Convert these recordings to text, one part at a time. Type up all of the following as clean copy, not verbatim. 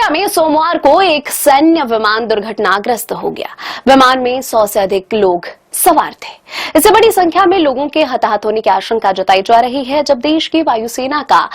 Colombia में सोमवार को एक सैन्य विमान दुर्घटनाग्रस्त हो गया। विमान में 100 से अधिक लोग सवार थे। इससे बड़ी संख्या में लोगों के हताहत होने की आशंका जताई जा रही है, जब देश की वायुसेना का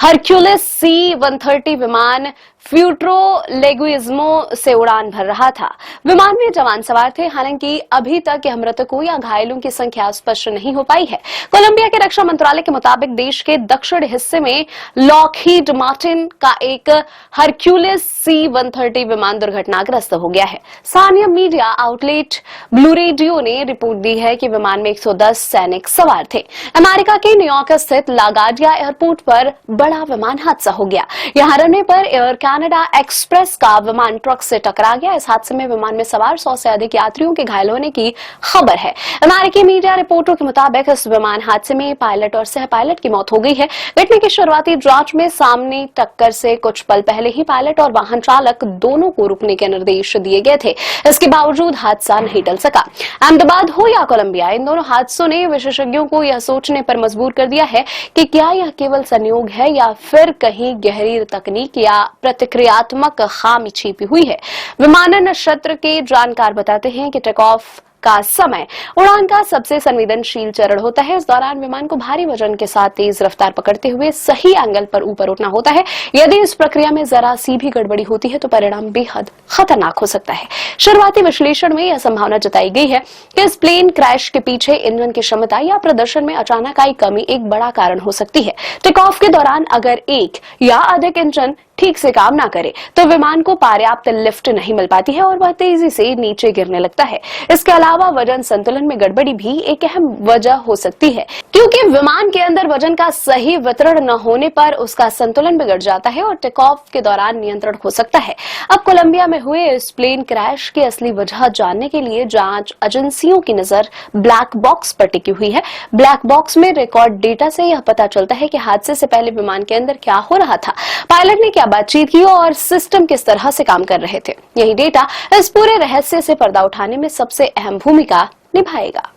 हरक्यूलिस C-130 विमान फ्यूट्रो लेगुइज्मो से उड़ान भर रहा था। विमान में जवान सवार थे। हालांकि अभी तक यह मृतकों या घायलों की संख्या स्पष्ट नहीं हो पाई है। कोलंबिया के रक्षा मंत्रालय के मुताबिक देश के दक्षिण हिस्से में लॉकहीड मार्टिन का एक हरक्यूलिस C-130 विमान दुर्घटनाग्रस्त हो गया है। स्थानीय मीडिया आउटलेट ब्लू रेडियो ने रिपोर्ट दी है कि विमान में 110 सैनिक सवार थे। अमेरिका के न्यूयॉर्क स्थित लागार्डिया एयरपोर्ट पर बड़ा विमान हादसा हो गया। यहां रनवे पर एयर कनाडा एक्सप्रेस का विमान ट्रक से टकरा गया। इस हादसे में विमान में सवार 100 से अधिक यात्रियों के घायल होने की खबर है। अमेरिकी मीडिया रिपोर्टों के मुताबिक इस विमान हादसे में पायलट और सह पायलट की मौत हो गई है। घटना की शुरुआती जांच में सामने टक्कर से कुछ पल पहले ही पायलट और वाहन चालक दोनों को रुकने के निर्देश दिए गए थे। इसके बावजूद हादसा नहीं टल सका। अहमदाबाद हो या कोलंबिया, इन दोनों हादसों ने विशेषज्ञों को यह सोचने पर मजबूर कर दिया है कि क्या यह केवल संयोग है या फिर कहीं गहरी तकनीक या प्रतिक्रियात्मक खामी छिपी हुई है। विमानन क्षेत्र के जानकार बताते हैं कि टेक ऑफ का समय उड़ान का सबसे संवेदनशील चरण होता है। इस दौरान विमान को भारी वजन के साथ तेज रफ्तार पकड़ते हुए सही एंगल पर ऊपर उठना होता है। यदि इस प्रक्रिया में जरा सी भी गड़बड़ी होती है तो परिणाम बेहद खतरनाक हो सकता है। शुरुआती विश्लेषण में यह संभावना जताई गई है कि इस प्लेन क्रैश के पीछे इंजन की क्षमता या प्रदर्शन में अचानक आई कमी एक बड़ा कारण हो सकती है। टेक ऑफ के दौरान अगर एक या अधिक इंजन ठीक से काम ना करे तो विमान को पर्याप्त लिफ्ट नहीं मिल पाती है और वह तेजी से नीचे गिरने लगता है। इसके अलावा वजन संतुलन में गड़बड़ी भी एक अहम वजह हो सकती है, क्योंकि विमान के अंदर वजन का सही वितरण न होने पर उसका संतुलन बिगड़ जाता है और टेक ऑफ के दौरान नियंत्रण खो सकता है। अब कोलंबिया में हुए इस प्लेन क्रैश की असली वजह जानने के लिए जांच एजेंसियों की नजर ब्लैक बॉक्स पर टिकी हुई है। ब्लैक बॉक्स में रिकॉर्ड डेटा से यह पता चलता है कि हादसे से पहले विमान के अंदर क्या हो रहा था, पायलट ने क्या बातचीत की और सिस्टम किस तरह से काम कर रहे थे। यही डेटा इस पूरे रहस्य से पर्दा उठाने में सबसे अहम भूमिका निभाएगा।